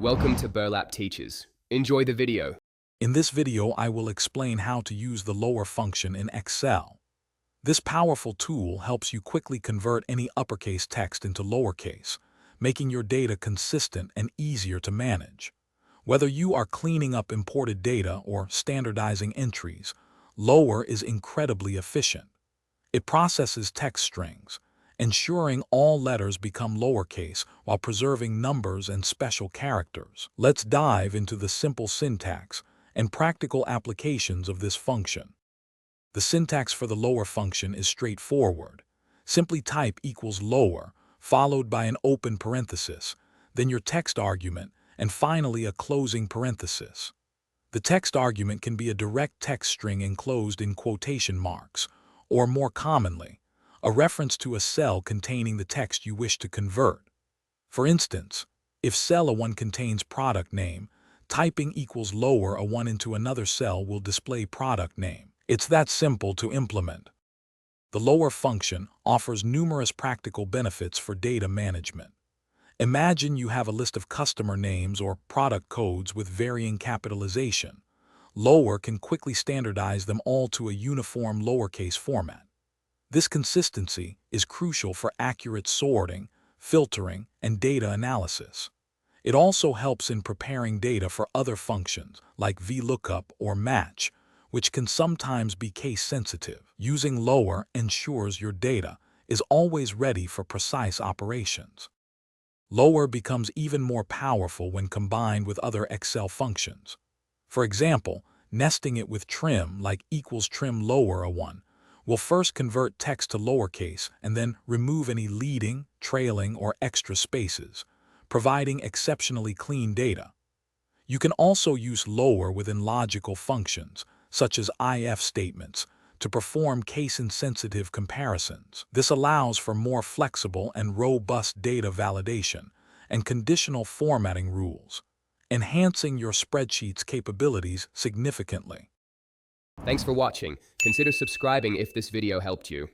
Welcome to Burlap Teachers. Enjoy the video. In this video, I will explain how to use the lower function in Excel. This powerful tool helps you quickly convert any uppercase text into lowercase, making your data consistent and easier to manage. Whether you are cleaning up imported data or standardizing entries, lower is incredibly efficient. It processes text strings, ensuring all letters become lowercase while preserving numbers and special characters. Let's dive into the simple syntax and practical applications of this function. The syntax for the lower function is straightforward. Simply type equals lower, followed by an open parenthesis, then your text argument, and finally a closing parenthesis. The text argument can be a direct text string enclosed in quotation marks, or more commonly, a reference to a cell containing the text you wish to convert. For instance, if cell A1 contains product name, typing equals lower A1 into another cell will display product name. It's that simple to implement. The lower function offers numerous practical benefits for data management. Imagine you have a list of customer names or product codes with varying capitalization. Lower can quickly standardize them all to a uniform lowercase format. This consistency is crucial for accurate sorting, filtering, and data analysis. It also helps in preparing data for other functions like VLOOKUP or match, which can sometimes be case-sensitive. Using lower ensures your data is always ready for precise operations. Lower becomes even more powerful when combined with other Excel functions. For example, nesting it with trim like equals trim lower A1 will first convert text to lowercase and then remove any leading, trailing, or extra spaces, providing exceptionally clean data. You can also use lower within logical functions, such as if statements, to perform case-insensitive comparisons. This allows for more flexible and robust data validation and conditional formatting rules, enhancing your spreadsheet's capabilities significantly. Thanks for watching. Consider subscribing if this video helped you.